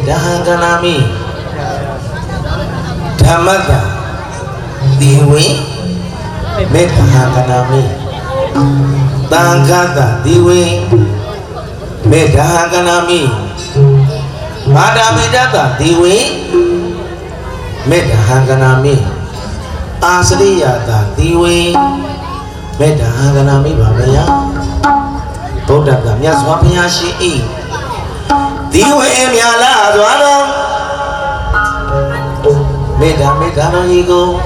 Dahanganami Dhamata Diwi Dahanganami Tangkata Diwi Dahanganami Madamidata Diwi Dahanganami Asriyata Diwi Dahanganami Babaya Buddha Dhamya Swapaya Shi'i Diwe miala dwaro Meda no yigo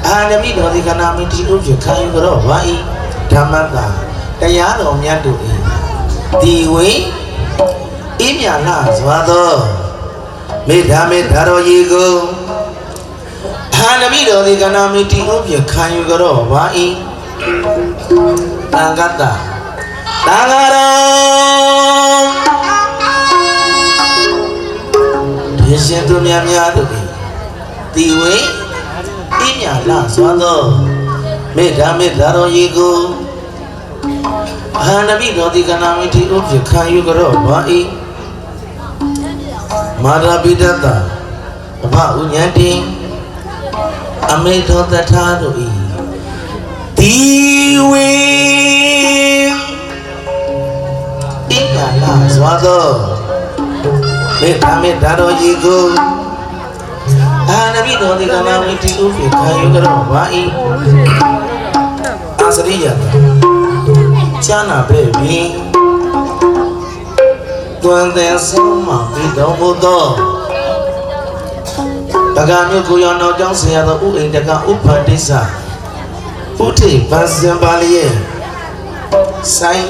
Anami do di kanami ti uji kayu goro wai Dhamata Dayano miyadu i Diwe Imiala dwaro Meda no yigo Anami do di kanami ti uji kayu goro wai Tangata Tangaro Yesin tu miya tu ni, tiwe, ini adalah suatu meda ro yigo, hanabi dodi kanami ti uji kayu goro wai, mara bidata, apa unyati, ame dota thadu i, tiwe, ini adalah suatu Meda ro yigo Hanabi do di kanami ti ufi kayu garo wai Asriyata Chana baby Tuante soma Bido budo Taganyo kuyono jong siyato uing daga upadisa Uti basen baliye Sai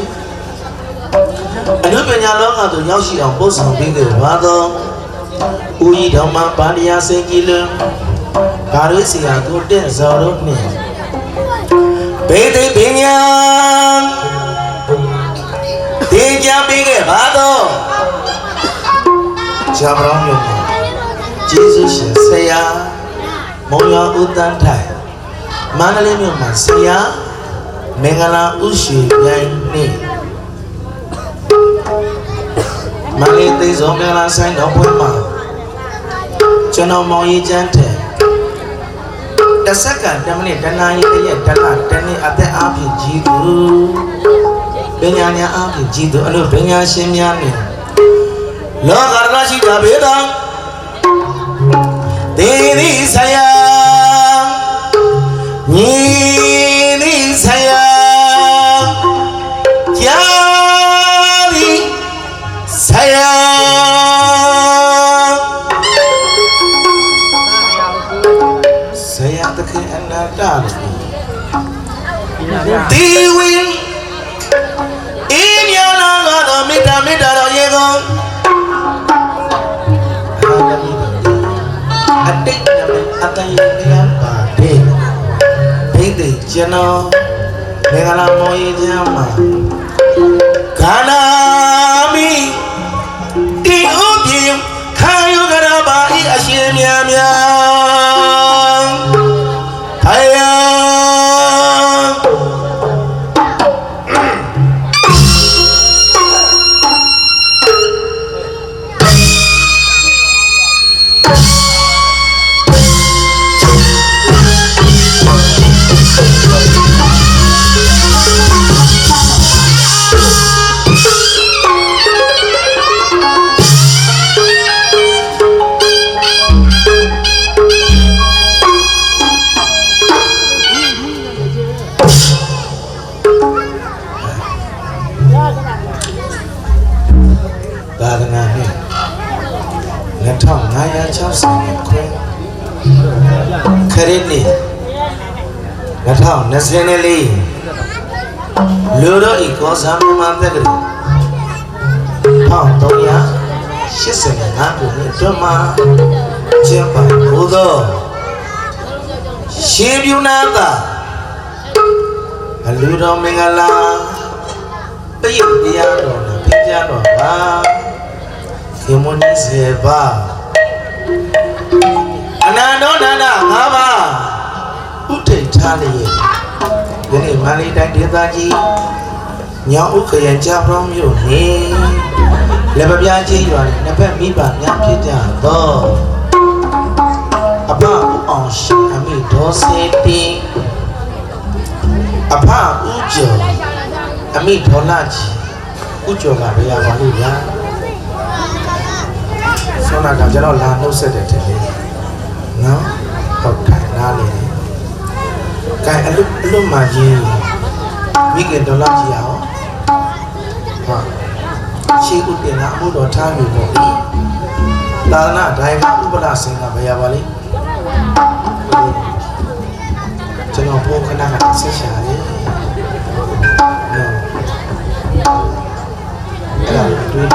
Ano penyalo nga to yashi ang posang bigay wado Uyi dhamma paniya sengile Karu siya tudin zorok ni Pede binyang Tingya bigay wado Jabrang yung Jesus saya Moya utan thai Manalim yung masaya Mengala ushi yang ni Mali tây giống cái lá xanh đó quên mà cho nó màu y chang thế đã sắc cả đam này đan này cái gì đan là đan này ate áp thì gì tu bên nhà nhà áp thì gì tu anh ở bên nhà xem nhà này lo cả ra chỉ đã biết đâu đi đi sayang nhìn đi sayang Saya takkan anda tahu. Tiwi ini orang orang mita lo yego. Adik akan yang pade. Pede jeno dengan moyi jama. Kanami diubi kayu garabai asyik miam. 2560ခွဲခရစ်နှစ်2024လူတို့ဤကောဇာမမတက်ကလေး1385ခုနှစ်တွင်မှာကျင်းပဘုသောရှင်ပြုနာသာအလူတော်မင်္ဂလာပြည့်တရားတော်နဲ့ပြည့်ကြတော်ပါခေမွန်ကြီးစေပါအနန္တောနန္ဒ5ပါးဥထိတ်ထားလျက်ဒီနေ့မန္တလေးတိုင်းဒေသကြီးညောင်ဥခရိုင်ကြာပရောင်းမြို့နေလက်ပပြားကြီးရွာနဲ့နှစ်ဖက်မိဘများဖြစ်ကြတော့အဖဦးအောင်ရှင်အမိဒေါ်စေတီအဖဦးကျော်အမိဒေါ်လာကြီးဦးကျော်ကဘယ်ရပါလိမ့်ဗျာဆောနာကကျွန်တော်လာနှုတ်ဆက်တယ်ထင်တယ်နော်ဟုတ်တယ်နားလေကဲအလွတ်မှကြီးမိခင်ဒေါ်လာကြီးရအောင်ဟုတ်ရှိဦးတင်ကအမှုတော်ထားယူပေါ့သာသနာဒိုင်ကဥပဒစင်ကဘယ်ရပါလိမ့်ကျွန်တော်ပို့ခဏခဏဆက်ရှာတယ်အဲ့ဒါတွေး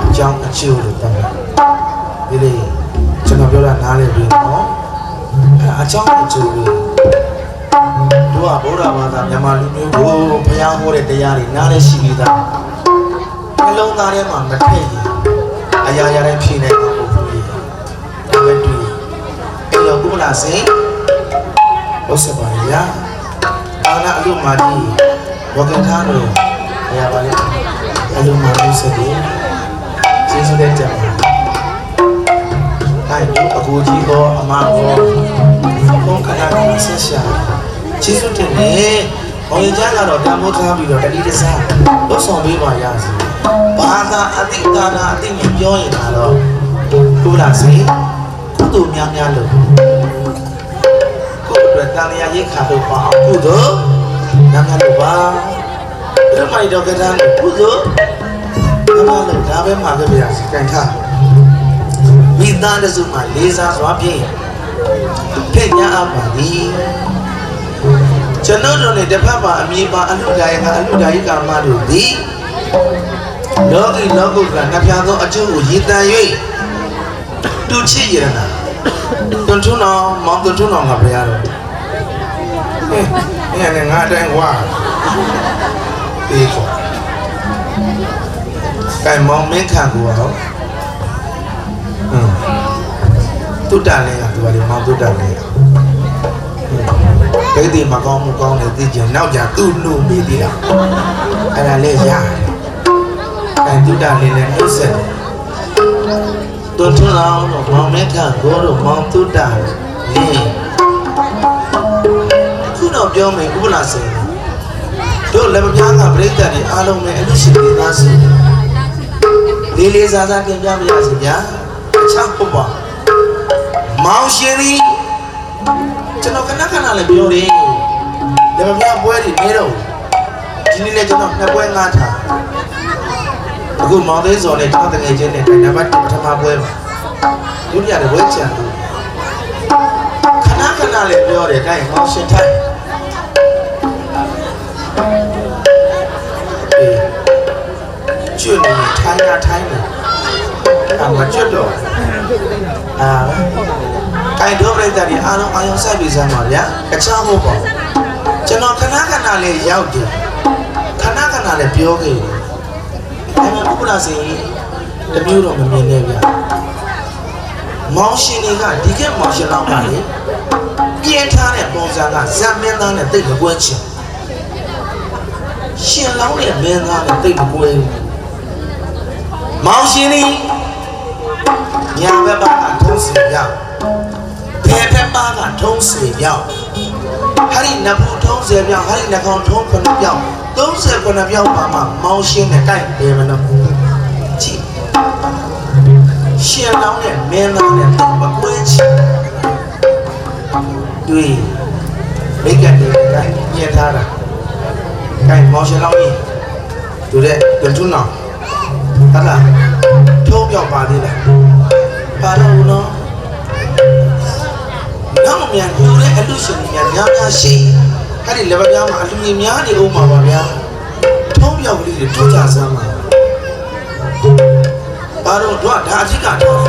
အကြောင်းအကျိုးလို့ပြောတာဒီလေကျွန်တော်ပြောတာနားလည်ပြီနော်အဲ့အကြောင်းအကျိုးတွေတို့ကဗုဒ္ဓဘာသာမြန်မာလူမျိုးကိုဘုရားဟောတဲ့တရားတွေနားလည်ရှိပြီးသားနှလုံးသားထဲမှာမထည့်ရင်အရာရာတိုင်းဖြေနိုင်မှာမဟုတ်ဘူးဒါပဲတွေ့အဲ့တော့ကုမလာစိန်ဟုတ်စပါရအာနာအလို့မာဒီဝကထားလို့ဘယ်ရပါလဲအလို့မာလို့စတဲ့ကျေးဇူးတင်ကြပါအဲ့ဒီအကူကြီးကောအမကောဘုန်းခဏခဏဆက်ရှာကျေးဇူးတင်နေ။ဘောင်ရကြကတော့တန်ဖိုးထားပြီးတော့တတိတစားလွတ်ဆောင်ပေးပါရစေ။ဘာသာအတိတ်ကာလအတိတ်နဲ့ပြောရင်တော့ကုလားစေကုသိုလ်များများလို့ကိုယ်အတွက်တန်လျာရိတ်ခါလို့ပါအောင်ကုသိုလ်များများလို့ပါ။ဒီမိုက်တော့ကတည်းကကုသိုလ်များများလို့ဒါပဲမှာကြပြရစီကြင်ထား။မိသားတစုမှာလေးစားစွာဖြင့်ဖက်ညာအပ်ပါသည်။ကျွန်တော်တို့နဲ့တစ်ဖက်မှာအမြင်ပါအလူဒါယကအလူဒါယကမတို့သည်လောကီလောကုတ္တရာနှပြသောအကျိုးကိုရည်တန်၍တူချစ်ရတနာတွန်ထွန်းတော်မောင်တွန်ထွန်းတော်ကဘုရားတော်အဲ့နဲ့ငါတိုင်းဝါအေးကောကဲမောင်မင်းခံကိုရောတုတ္တလည်းကသူကလေမောင်တုတ္တလည်းဒိဋ္ဌိမကောင်းမှုကောင်းတယ်သိကြနောက်ကြသူ့လူမိသေးတာအဲ့ဒါလေးရတယ်အဲ့တုတ္တလေးလည်းနှုတ်ဆက်တွန်ထွန်းအောင်တော့မောင်မဲခကိုတော့မောင်တုတ္တလေးခုတော့ပြောမယ်ဥပလာစေတို့လည်းမပြားကပြိတ္တတွေအားလုံးပဲအလူရှိနေသားစီလေးလေးစားစားပြင်ပြမရစီဗျာအချောက်ပုတ်ပါမောင်ရှင်သည်ကျွန်တော်ခဏခဏလည်းပြောတယ်။ဒါပေမဲ့ပွဲတွေနေတော့ဒီနေ့လည်းကျွန်တော်နှစ်ပွဲငါထား။အခုမောင်သေးစော်နဲ့ကျွန်တော်တကယ်ချင်းနဲ့နံပါတ်1ပထမပွဲမှာဒုတိယတစ်ပွဲချန်တယ်။ခဏခဏလည်းပြောတယ်တိုင်းမောင်ရှင်ထိုင်။ကျွတ်နေထိုင်နေအမကျွတ်တော့ကိုင်တော်ပြိတ္တာဒီအားလုံးအာယုံဆိုင်ပြီးစမ်းပါဗျာအချောင်းဟုတ်ပါကျွန်တော်ခဏခဏလေးရောက်တယ်ခဏခဏလေးပြောခဲ့တယ်ဒါပေမဲ့ဥပလာစီတမျိုးတော့မမြင်နဲ့ဗျာမောင်ရှင်တွေကဒီကမောင်ရှင်တော်ကလေပြင်းထားတဲ့ပုံစံကဇက်မင်းသားနဲ့တိတ်မကွဲချင်ရှင်လောင်းနဲ့မင်းသားနဲ့တိတ်မကွဲမောင်ရှင်တွေညာဘက်ပါကထုံးစီရောက်ဖဲဖက်ပါကထုံးစီရောက်ဟာဒီနဘူးထုံးစီရောက်ဟာဒီနှကောင်ထုံးခုနှစ်ပြောက်39ပြောက်ပါမှမောင်ရှင်းနဲ့တိုက်တယ်မနော်ကြည့်ရှင်လောင်းနဲ့မင်းသားနဲ့မကွဲချင်တွေ့မိကတဲ့တိုင်းညင်ထားတာကိုင်မောင်ရှင်းလောင်းကြီးတူတဲ့တွန်းနောင်ဟာလားထုံးပြောက်ပါသေးလား များများရှိအဲ့ဒီလက်ပြားမှာအလူကြီးများနေဦးမှာပါဗျာထုံးပြောက်ကလေးတွေထုတ်ကြစမ်းပါဘာလို့တော့ဒါအကြီးကထောက်လို့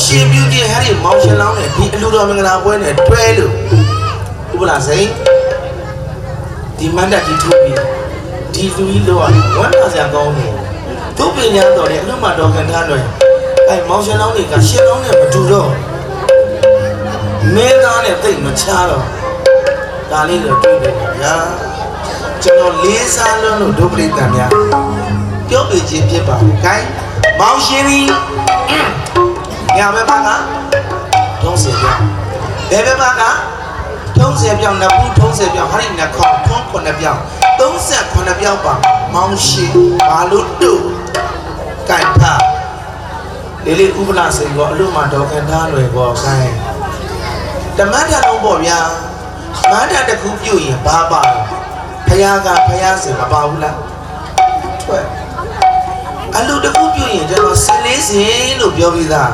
ရှင်ပြူကြီးဟဲ့ဒီမောင်ရှင်လောင်းနဲ့ဒီအလူတော်မင်္ဂလာပွဲနဲ့တွဲလို့ဥပလာစိန်ဒီမန္တကြီးထုတ်ပြီးဒီလူကြီးလို့ဝမ်းသာစရာကောင်းတယ်သူ့ပညာတော်တယ်အလို့မှတော်ခံထားတယ်အဲမောင်ရှင်လောင်းတွေကရှင်လောင်းနဲ့မတူတော့မင်းသားနဲ့တိတ်မချတော့ဒါလေးတော့တွေ့တယ်ဗျာကျွန်တော်လေးစားလုံးလို့ဒုပရိသတ်များပြောပြခြင်းဖြစ်ပါဘူးခိုင်းမောင်ရှင်ကြီးညဘက်ပါကထုံးစင်ပြောင်းဘယ်ဘက်ပါကထုံးစင်ပြောင်းနဘူးထုံးစင်ပြောင်းဟာဒီနခေါထုံးခုနှစ်ပြောင်း38ပြောင်းပါမောင်ရှင်ဘာလို့တို့ကိုင်ထားလေးဥပလာစိန်ကောအလို့မှတော်ခံထားလွယ်ကောခိုင်းဓမ္မထလုံးပေါ့ဗျာမန္တတစ်ခုပြုတ်ရင်ဘာပါဖယားကဖယားစင်မပါဘူးလားထွက်အလူတစ်ခုပြုတ်ရင်ကျွန်တော်စင်လေးစင်လို့ပြောပြီးသား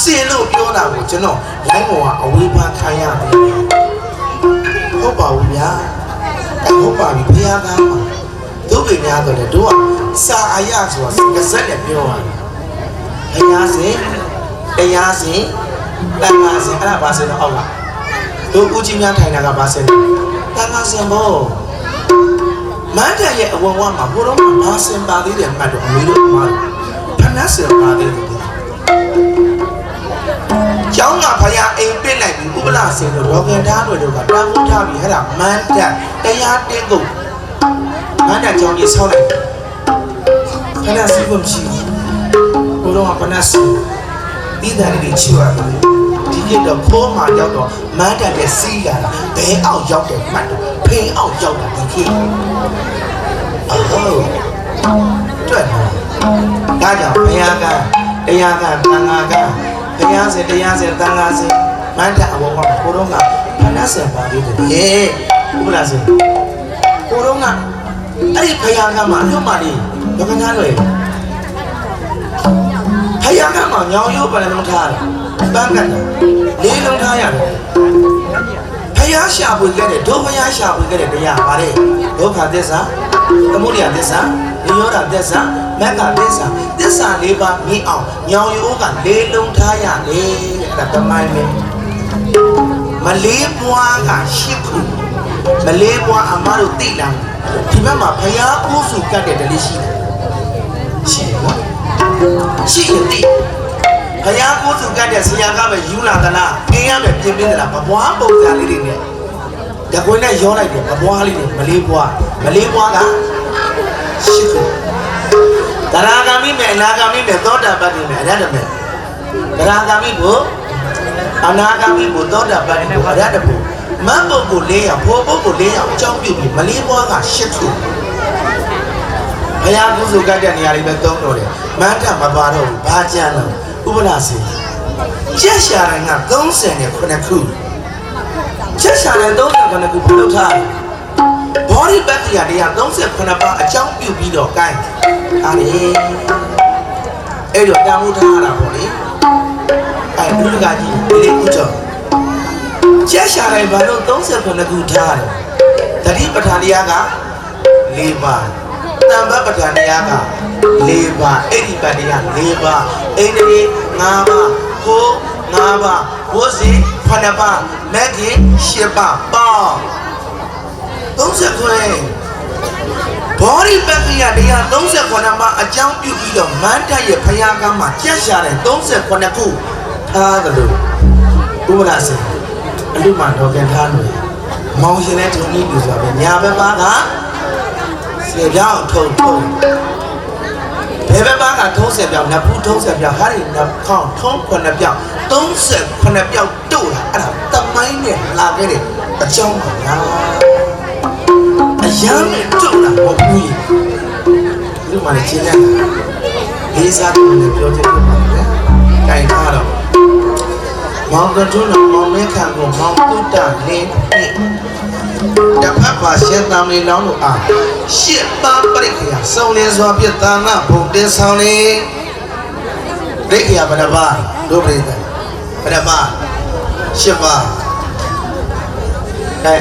စင်လို့ပြောတာကိုကျွန်တော်လိုင်းပေါ်ကအဝေးပါခံရတယ်ဟုတ်ပါဘူးဗျာဟုတ်ပါပြီဖယားကမှာသူ့ပင်များတော့လေတို့ကစာအယဆိုတာကစက်နဲ့ပြောရတယ်ဖယားစင်တရားစင်တန်ခါစင်အဲ့ဒါဘာစင်တော့ဟုတ်လားတို့ဦးကြီးများထိုင်တာကဘာစင်တန်ခါစင်ဘောမန္တရဲ့အဝဝမှာဘုရောမှာဘာစင်ပါသေးတယ်မှတ်တော့အမေတို့မှာဖဏစင်ပါသေးတယ်ကျောင်းကဖယားအိမ်ပြစ်လိုက်ပြီးဥပလာစင်တို့ဒေါခင်သားတို့ကတန်ဖိုးထားပြီးအဲ့ဒါမန္တတရားတင်းကုန်မန္တကျောင်းကြီးဆောက်လိုက်ဖဏစီဖို့မရှိဘူးဘုရောကဖဏစီဒီသားလေးချွတ်ရတယ်ဒီကိတော့ဖိုးမှရောက်တော့မန်းတက်တဲ့စီးလာတာဘဲအောင်ရောက်တယ်မှတ်တော့ဖေးအောင်ရောက်တာဒီကိဟုတ်တွေ့ဒါကြောင့်ဘုရားကတရားကသံဃာကဘုရားစေတရားစေသံဃာစေမန်းတက်အဘောကကိုတော့ကဖဏဆံပါလေးတယ်ဟဲ့ဘုရားစေကိုတော့ကအဲ့ဒီဘုရားကမှအလွတ်မှလေးဘယ်ကနားလွယ်ဖယားကမှညောင်ရိုးပလလုံးထားတယ်ပန်းကတ်တယ်လေးလုံးထားရတယ်ဖယားရှာပွေခဲ့တဲ့ဒုဖယားရှာပွေခဲ့တဲ့တရားဗါတဲ့ဒုက္ခသစ္စာသမုဒယသစ္စာနိရောဓသစ္စာမက္ခသစ္စာသစ္စာ၄ပါးမြင်အောင်ညောင်ရိုးကလေးလုံးထားရတယ်တဲ့တမိုင်းပဲမလေးပွားက၈ခုမလေးပွားအမတို့သိလားဒီဘက်မှာဖယားကိုးစုကတ်တဲ့တလေးရှိတယ်ရှိနော်ရှိရင်တိဘုရားကိုယ်သူကတ်တဲ့ဆရာကပဲယူလာသလားအင်းရမယ်ပြင်ပြသလားမပွားပုံစံလေးတွေနဲ့တကွင်းနဲ့ရောလိုက်တယ်မပွားလေးတွေမလေးပွားကရှိခုတရာဂမိမယ်အနာဂမိမယ်သောတာပတ္တိမယ်အရဟတမယ်တရာဂမိကိုအနာဂမိကိုသောတာပတ္တိကိုအရဟတကိုမတ်ပုဂ္ဂိုလ်၄ယောက်ဖို့ပုဂ္ဂိုလ်၄ယောက်အကြောင်းပြုပြီးမလေးပွားကရှိခုဘုရားကုစုကတ်တဲ့နေရာတွေပဲသုံးတော့တယ်မန်းထမပါတော့ဘူးဘာကြမ်းတော့ဥပနာစီချက်ရှာတိုင်းက39ခုချက်ရှာတိုင်း39ခုပြုလုပ်ထားတယ်ဘောဓိပတ္တိယတရား38ပါးအကြောင်းပြုပြီးတော့ကိုင်းအားလေအဲ့တော့တန်ဖိုးထားရတာပေါ့လေအဲ့ဘုရားကြီးလေးဥကျော်ချက်ရှာတိုင်းဘာလို့38ခုထားတယ်တတိပဋ္ဌာန်တရားက4ပါးတမ္ပပဋ္ဌာန်တရားက4ပါးအိဋ္ဌိပတ်တရား4ပါးအိန္ဒြေ5ပါးဟို5ပါးဝဇ္ဇိ9ပါးမဂ္ဂင်10ပါးပေါင်း30ခွဲဘောဓိပက္ခိယတရား39ပါးအကြောင်းပြုပြီးတော့မန္တရဲ့ဘုရားကမှကြက်ရှာတဲ့38ခုထားသလိုဥပဒါစေအလူမှတော်ကန်ထားလို့မောင်ရှင်နဲ့ထုံကြီးပြဆိုပဲညာဘက်ပါကစေပြောင်းထုံဘယ်ဘက်ပါကထုံးဆက်ပြောင်းနဖူးထုံးဆက်ပြောင်းဟာဒီနခေါင်းထုံး9ပြောင်း38ပြောင်းတို့လာအဲ့ဒါတမိုင်းနဲ့လာခဲ့တဲ့အကြောင်းပါလားအရမ်းနဲ့တို့လာမဟုတ်ဘူးဒီမှာလည်းရှင်းရတယ်လေးစားတယ်လည်းပြောချင်တယ်ဗျာတိုင်ထားတော့မောင်ကတွန်းတော်မောင်မဲခံကိုမောင်တုတ္တလေးတဖတ်ပါရှင်းတမ်းလေးလောင်းလို့အားရှစ်ပါးပရိက္ခာစုံလင်စွာပြည့်သာနာဘုံတင်ဆောင်နေပရိက္ခာဘယ်နှပါဒုပရိသတ်ဘယ်နှပါရှစ်ပါ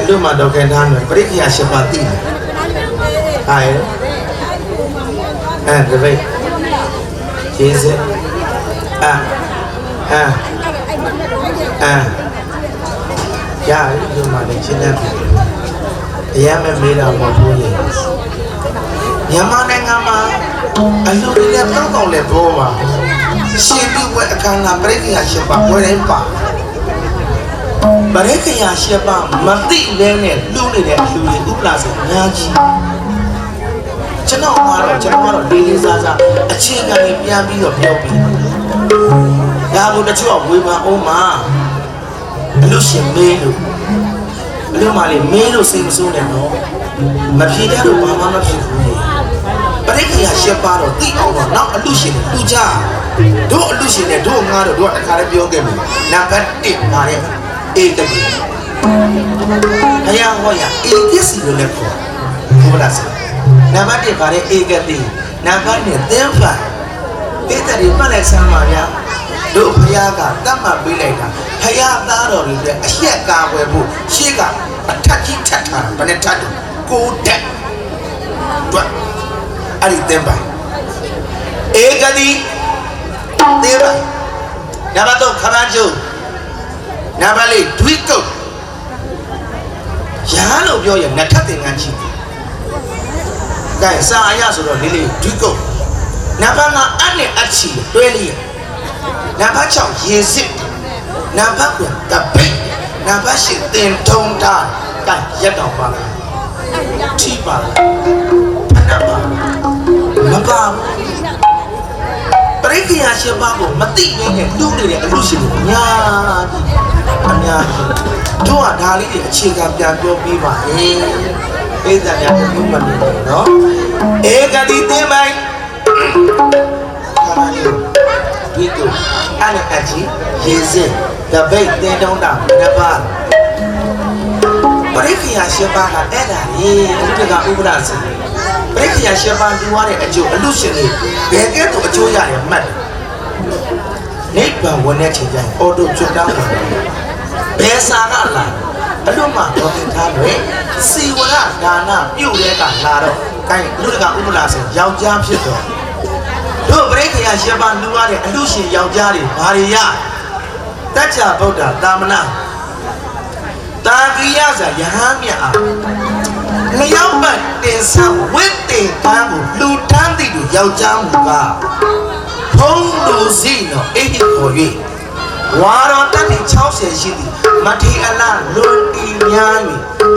လူမှတော့ခင်ထားမယ်ပရိက္ခယာ7ပါးသိတယ်တပည့်ကျေးဇူးရလူမှလည်းရှင်းတယ်အရမ်းမေးတာမဟုတ်ဘူးရေမြန်မာနိုင်ငံမှာအလူတွေလည်းတောက်တောက်လည်းပေါ်ပါရှင်ပြုဝဲအခမ်းအနားပရိက္ခယာ7ပါးပွဲတိုင်းပါပရိက္ခယာ7ပါးမသိလဲနဲ့လူနေတဲ့အလူတွေဥပလာဆိုအများကြီးကျွန်တော်ကတော့လေးလေးစားစားအခြေခံတွေပြန်ပြီးတော့ပြောပြီးဒါကိုတချို့ကဝေဖန်အောင်မှာအလူရှင်မေးလို့အလူမလေးမေးလို့စိတ်မဆိုးနဲ့တော့မဖြေတတ်လို့ဘာမှမဖြစ်ဘူးလေပရိက္ခယာ7ပါးတော့သိအောင်တော့နောက်အလူရှင်တွေလူကြတို့အလူရှင်တွေတို့ငါတို့တခါလည်းပြောခဲ့ပြီနံပါတ်1ပါတဲ့ဧကတိဘုရားဟောရဧကစီလို့လည်းခေါ်ဟုတ်လားဆရာနံပါတ်1ပါတဲ့ဧကတိနံပါတ်2သင်္ဖန်ဧတတိမှတ်လိုက်စမ်းပါဗျာတို့ဘုရားကတတ်မှတ်ပေးလိုက်တာဘုရားသားတော်တွေလည်းအရှက်ကာဝယ်ဖို့ရှေ့ကအထက်ကြီးထပ်ထားတာဘယ်နဲ့ထပ်တယ်ကိုတက်တွေ့အဲ့ဒီသင်္ဖန်ဧကတိသင်္ဖန်နံပါတ်3ခမန်းကျုပ်နံပါတ်4ဒွိကုတ်ရဟန်းလို့ပြောရင်နှစ်ထပ်သင်္ကန်းကြီးကဲစာအရဆိုတော့လေးဒွိကုတ်နံပါတ်5အနဲ့အချီတွဲလေးနံပါတ်6ရေစစ်နံပါတ်9တပိတ်နံပါတ်10တင်ထုံတာကဲရက်တော်ပါလားထိပါလားဖဏပါမပါပရိက္ခယာ7ပါးကိုမသိဘဲနဲ့တူးနေတဲ့အလို့ရှိတယ်အများတို့ကဒါလေးတွေအခြေခံပြန်ပြောပြပါအေးပိဿများကဘုမနေတယ်နော်ဧကတိသင်္မိုင်းခါရီဒီတုအဲ့ဒါအကြီးရေစင်တပိတ်တင်တုံးတာနပါပရိက္ခယာ7ပါးကအဲ့ဒါကြီးအလူကဥပဒစီပရိက္ခယာ7ပါးတူရတဲ့အကျိုးအလူရှင်တွေဘယ်ကဲ့သို့အကျိုးရတယ်မှတ်တယ်နိဗ္ဗာန်ဝင်တဲ့ချိန်ကျရင်အော်တိုကျွတ်တောင်းတယ်ဘယ်စာကလာအလူမှတော်တင်ထားတယ်စီဝရဒါနပြုတ်တဲ့ကလာတော့ကိုင်းလူကဥပလာဆိုယောက်ျားဖြစ်တော့တို့ပရိက္ခယာ7ပါးလူရတဲ့အလူရှင်ယောက်ျားတွေဘာတွေရတัจ जा ဗုဒ္ဓသာမဏေတာကိယဇာယဟန်မြတ်အားလျောက်ပတ်တင်ဆောင်ဝိတေပန်းကိုလူတန်းသိသူယောက်ျားမူကဖုံးလူစီနော်အိဟိခေါ်၍ဝါတော်တတိ60ရှိသည်မထေအလလွန်တီများ၍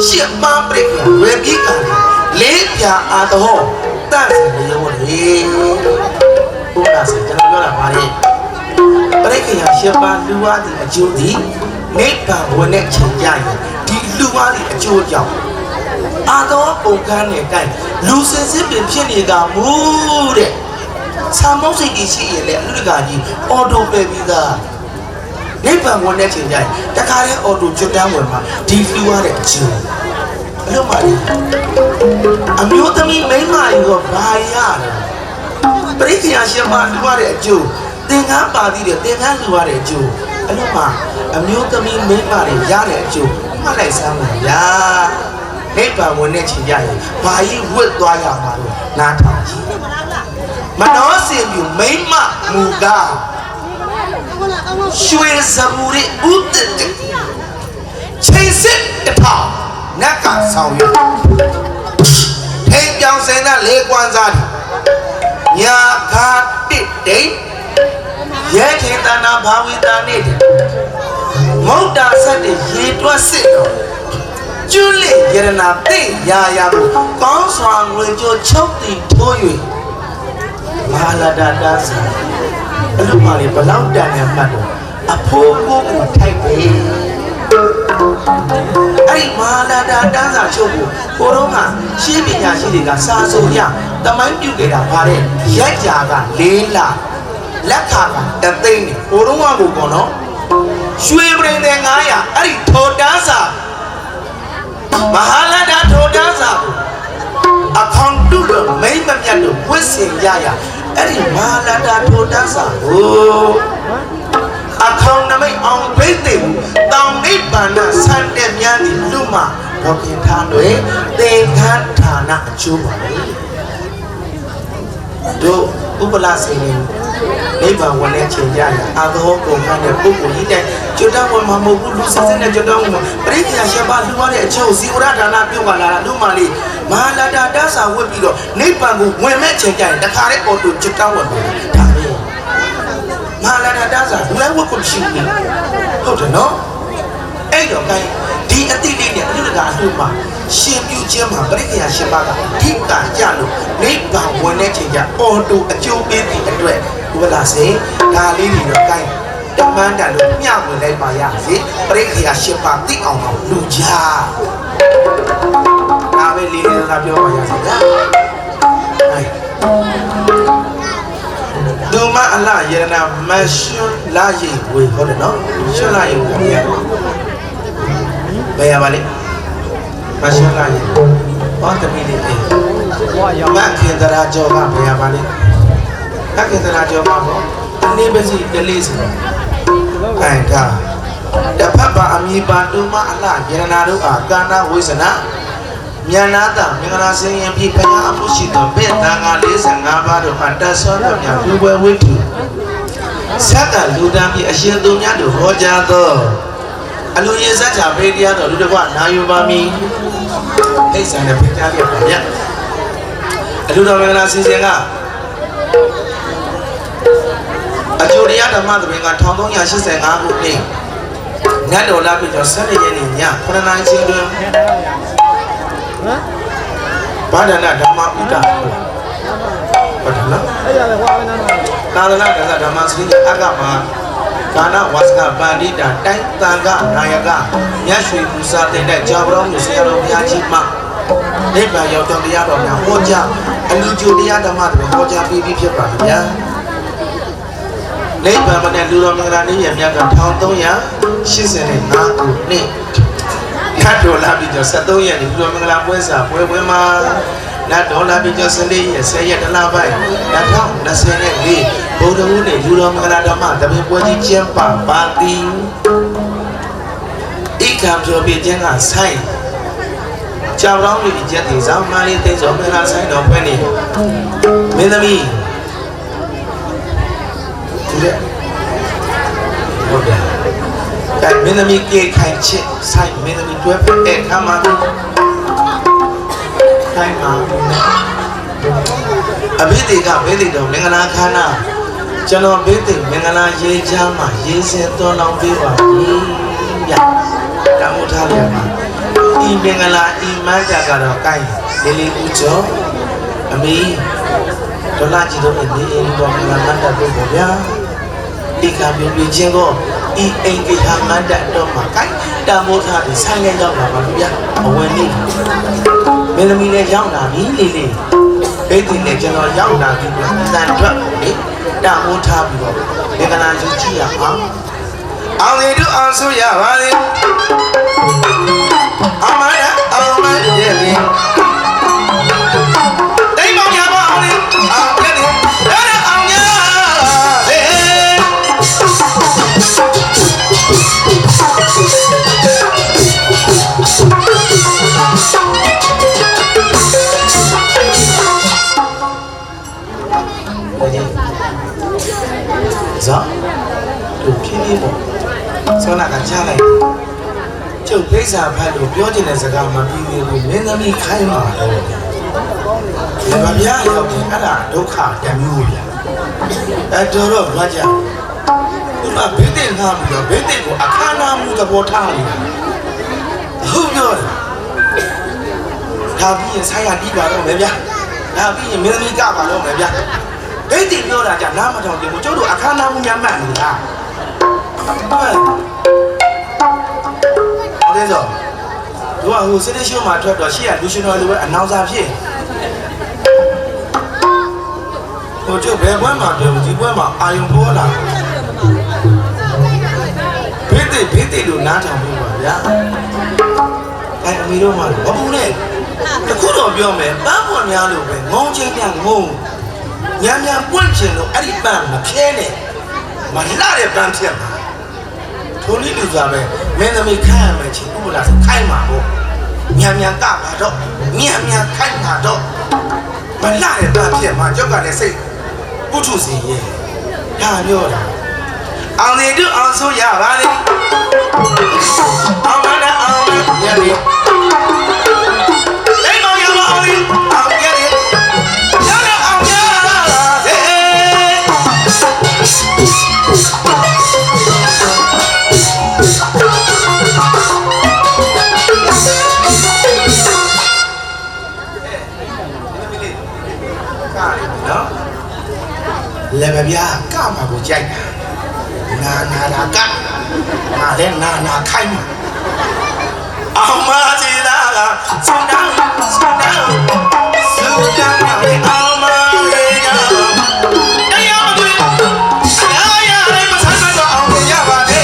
ရှစ်ပန်းပရိက္ခဝေပိကံလေးပြာအာတော်တန့်စင်ရုံးလေဘုရားဆိုကျွန်တော်ပြောတာပါလေပရိက္ခယာ7ပါးလူဝါသည်အကျိုးသည်နိဗ္ဗာန်ဝင်တဲ့ချိန်ကြရင်ဒီလူဝါသည်အကျိုးကြောင့်အာတော်ပုံကန်းနဲ့တိုက်လူစင်စစ်ပင်ဖြစ်နေတာမူတဲ့ဆာမောက်စိတ်ကြီးရှိရင်လည်းအလူတကာကြီးအော်တိုပဲပြီးသားနိဗ္ဗာန်ဝင်တဲ့ချိန်ကြရင်တခါတည်းအော်တိုကျွတ်တန်းဝင်မှာဒီလူဝါတဲ့အကျိုးအလို့ပါလေအမျိုးသမီးမိန်းမရောဘာရလဲပရိက္ခယာ7ပါးလူဝါတဲ့အကျိုးသင်္ကန်းပါသေးတယ်သင်္ကန်းလူဝါတဲ့အကျိုးအလို့ပါအမျိုးသမီးမိန်းမတွေရတဲ့အကျိုးမှတ်လိုက်စမ်းပါဗျာနိဗ္ဗာန်ဝင်တဲ့ချိန်ကြရင်ဘာကြီးဝတ်သွားရမှာလို့နားထောင်ကြည့်မနောစင်ပြူမိမ့်မမူကားရွှေစမူရီဥတ္တချိန်စစ်တထောင်နတ်ကဆောင်ရထိန်ပြောင်စင်တဲ့လေကွမ်းစားညာခါတစ်တိတ်ရဲခေတနာဘာဝိတာနေမုဒ္ဒဆက်တဲ့ရေတွက်စစ်တော့ကျွလိယရနာသိရာရာကိုကောင်းစွာငွေကြိုချုပ်တည်ထိုး၍မဟာလာဒတာစာအလူမလေးဘလောက်တန်ရမှတ်တော့အဖိုးကိုထိုက်ပဲအဲ့ဒီမဟာလာဒတာစာချုပ်ကိုတော့ကရှင်းပညာရှိတွေကစာဆိုရတမိုင်းပြုတ်နေတာဗါတဲ့ရက်ကြာက4လလက်ခါကတသိန်းကိုတော့ကကိုပေါ့နော်ရွှေပရင်တဲ့900အဲ့ဒီထော်တန်းစာမဟာလာဒထော်တန်းစာအခေါင်တုလို့မိမ့်မမြတ်လို့ဝစ်စင်ရရအဲ့ဒီမဟာလာဒထော်တန်းစာကိုအခေါင်နမိတ်အောင်ဘိသိတောင်နိဗ္ဗ ဗ္ဗာန်ဆန်းတဲ့များဒီလူမှာတော့ခင်ထားတွေသင်္ခါဌာနအကျိုးပါလေတို့ဥပလာစေနေနိဗ္ဗာန်ဝင်တဲ့ချိန်ကြရအာသောကုန်ခန့်တဲ့ပုဂ္ဂိုလ်ကြီးတဲ့ကျွတ်တော်ဝင်မှာမဟုတ်ဘူးလူစစ်စစ်နဲ့ကျွတ်တော်ဝင်မှာပရိက္ခာရှက်ပါလူရတဲ့အချုပ်ဇီဝရဌာနပြုတ်လာတာလူမှလေးမဟာလာတာတဆာဝတ်ပြီးတော့နိဗ္ဗာန်ကိုဝင်မဲ့ချိန်ကြရင်တခါတည်းအော်တိုကျွတ်တော်ဝင်တယ်ဒါပဲမဟာလာတာတဆာလူလည်းဝတ်ကိုရှိနေဟုတ်တယ်နော်အဲ့တော့ကိုင်းဒီအတိတ်လေးနဲ့အလူတကာအလှမှာရှင်ပြုခြင်းမှာပရိက္ခာရှက်ပါကအဓိကကြလို့နိဗ္ဗာန်ဝင်တဲ့ချိန်ကျအော်တိုအကျိုးပေးတဲ့အတွက်ဥပလာစေဒါလေးတွေတော့ကိုင်းတမန်တန်လို့မျှဝင်လိုက်ပါရစေပရိက္ခာရှစ်ပါးသိအောင်တော့လူကြဒါပဲလေးလေးသာပြောပါရစေဗျာဒုမအလယရနာမရှွလာရေဝေဟုတ်တယ်နော်ရှွလာရေဝေဘယ်ရပါလဲမရှွလာရေဘာတမီလေးအေးမခင်တရာကျော်ကဘယ်ရပါလဲမခင်တရာကျော်ကဘောအနေပစီတလေးစီခိုင်တာတဖတ်ပါအမိပါဒုမအလယရနာတို့အားကာဏဝိဇနာမြန်နာတာမင်္ဂလာစင်ရင်ပြဖယားအမှုရှိသောဘေတန်ဃာ45ပါးတို့အားတဆောတော်များလူပွဲဝိတုဇက်ကလူတန်းပြအရှင်သူများတို့ဟောကြားသောအလူရင်ဇက်ချာပေတရားတော်လူတစ်ခွနာယူပါမည်အိဆန်နဲ့ပြကြားပြပါဗျအလူတော်မင်္ဂလာစင်စဉ်ကအကျိုးတရားဓမ္မသဘင်က1385ခုနှစ်ညတော်လာပြီတော့7ရက်နေ့ည9နာရီချိန်တွင်ဘာဒနာဓမ္မဥဒ္ဒါဟုတ်တယ်နော်သာသနာ့ဓမ္မစရိအကမကာဏဝါစကပန္တိတာတိုင်းတန်ခနာယကမြတ်ရွှေပူဇာတင်တဲ့ကြောင်တော်မျိုးဆရာတော်ဘုရားကြီးမှနိဗ္ဗာန်ရောက်တော်တရားတော်များဟောကြားအလူကျိုတရားဓမ္မတွေဟောကြားပြီးဖြစ်ပါဗျာနိဗ္ဗာန်မနဲ့လူတော်မင်္ဂလာနေ့ရမြတ်က1385ခုနှစ်နတ်တော်လာပြီးတော့73ရက်နေ့လူတော်မင်္ဂလာပွဲစာပွဲမှာနတ်တော်လာပြီးတော့14ရက်10ရက်တလပိုင်း2024ဗုဒ္ဓဟူးနေ့လူတော်မင်္ဂလာဓမ္မတပည့်ပွဲကြီးကျင်းပပါသည်ဣကံပြောပြခြင်းကဆိုင်ကြောင်တော်လေးကျက်တီဆောင်မလေးသိစောမင်္ဂလာဆိုင်တော်ပွဲနေမင်းသမီးဟုတ်တယ်ဒါမင်းသမီးကေခိုင်ချစ်ဆိုင်မင်းသမီးတွဲဖက်တဲ့ခါမှာခိုင်မှာအဘိဓိကဘိဓိတော်မင်္ဂလာခန္ဓာကျွန်တော်ဘိဓိမင်္ဂလာရေးချမ်းမှာရေးစင်သွန်အောင်ပေးပါဗျာတမှုထားရပါဤမင်္ဂလာဤမန်းကြကတော့ကိုင်းလေးလေးဦးကျော်အမေဒေါ်လာကြီးတို့နေအိမ်တော်မင်္ဂလာမတ်တပ်တို့ပေါ့ဗျာဒီကံပြပြချင်းကိုဤအိမ်ကိဟာမတ်တပ်တော့မှာကိုင်းတမိုးထားပြီးဆိုင်ရရောက်လာပါဗျာအဝင်လေးမင်းသမီးလည်းရောက်လာပြီလေးလေးဘိတ်တင်လည်းကျွန်တော်ရောက်လာပြီဗျာတန်ထွက်လေတမိုးထားပြီးတော့မင်္ဂလာကြီးကြည့်ရအောင်အောင်လေတို့အောင်ဆိုရပါလေအောင်မရအောင်မရဲ့လေတိမ်မောင်ရပါအောင်လေအောင်ရဲ့လေအဲ့ဒါအောင်ရလေဇာတို့ဖြည်းဖြည်းပေါ့ဆောနာကချလိုက်ကျုပ်ဖိစာဖတ်လို့ပြောချင်တဲ့စကားမပြီးသေးဘူးမင်းသမီးခိုင်းပါတော့ဒီဗမာရောက်ရင်အဲ့ဒါဒုက္ခတမျိုးဗျာအဲ့တော့ဘာကြောင့်ဒီမှာဘိသိက်ငါပြီးတော့ဘိသိက်ကိုအခမ်းအနားမှုသဘောထားနေတာဟုတ်ပြောတယ်ဒါပြီးရင်ဆိုင်ရတီးပါတော့မယ်ဗျာဒါပြီးရင်မင်းသမီးကပါတော့မယ်ဗျာဘိသိက်ပြောတာကြနားမထောင်ကြဘူးကျုပ်တို့အခမ်းအနားမှုများမှတ်နေတာဟုတ်တယ်ဆိုတို့ကဟိုစနေရှိုးမှာထွက်တော့ရှေ့ကလူရှင်တော်လိုပဲအနောက်စားဖြစ်ဟိုကျုပ်ဘယ်ဘွဲမှာပြောဒီဘွဲမှာအာယုံပေါ်လာဘိသိက်လို့နားထောင်ပြီးပါဗျာအဲ့အမီတို့မှဘာဘူးလဲတခုတော့ပြောမယ်ပန်းပွန်များလို့ပဲငုံချင်းပြငုံညံပွင့်ချင်လို့အဲ့ဒီပန်းမဖြဲနဲ့မလှတဲ့ပန်းဖြစ်မှာ ထိုနည်းလူစားပဲမင်းသမီးခိုင်းရမယ်ချင်းဥပလာစခိုင်းမှာပေါ့မြန်မြန်ကပါတော့မြန်မြန်ခိုင်းမှာတော့မလာတဲ့တဖြစ်မှာကြောက်ကလည်းစိတ်ပုထုစီရဲ့ဒါပြောတာအောင်နေတို့အောင်ဆိုရပါလေအောင်မနဲ့အောင်နဲ့ညနေလိမ္မာရမအောင်လေအောင်ညနေညနေအောင်ရစေနော်လည်းမပြကမှာကိုကြိုက်တာနာတာကငါလည်းနာခိုင်းမှာအောင်မစီလာကစူတောင်းရဲ့အောင်မလေးကတရားမတွေ့အားရလည်းမဆန်းတော့အောင်ရပါလေ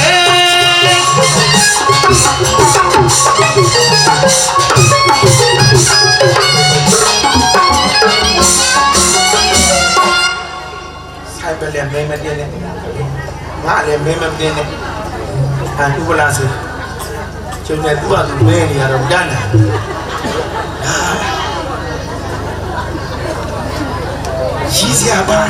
ဆိုင်ပဲလည်းမဲမတင်းနဲ့ငါလည်းမဲမတင်းနဲ့အတူပလာစီကျုံနဲ့သူ့အတူမဲနေရတော့တန်းတယ်ရီးစရာပါလား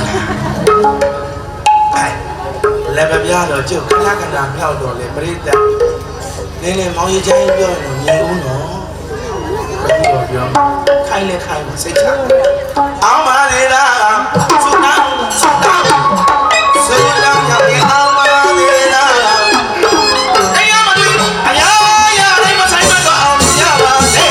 လည်းပဲပြတော့ကျုပ်ခဏမြောက်တော့လေပြိတ္တနည်းနည်းမောင်ကြီးချိုင်းပြောရင်တော့ညင်ဦးနော်ဘယ်လိုပြောခိုင်းလဲခိုင်းစိတ်ချအောင်ပါလေလားစူတောင်းရောက်ရင်အောင်ပါလေလားတရားမတွေ့အရာရာလေးမဆိုင်မတော့အောင်ရပါစေ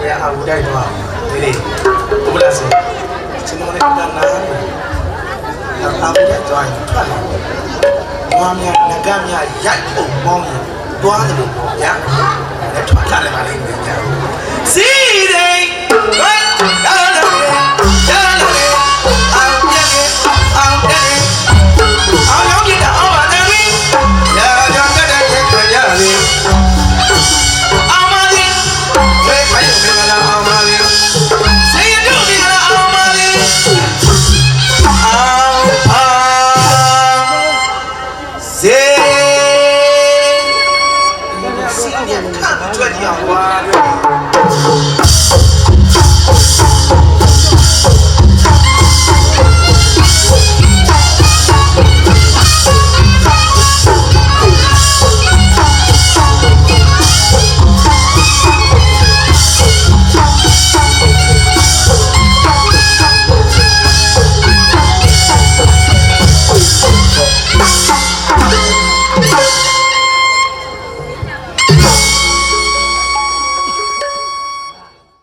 ဘယ်အဝတိုက်တော့ဒီလေဘုရားစေကျွန်တော်လည်းကနားအဝတိုက်တော့ထွက်လာမမများငကများရိုက်ပုံပေါင်းရင်တွားတယ်လို့ပေါ့ဗျာလည်းထွက်လာတယ်ပါလိမ့်မယ်ဗျာစီးတယ်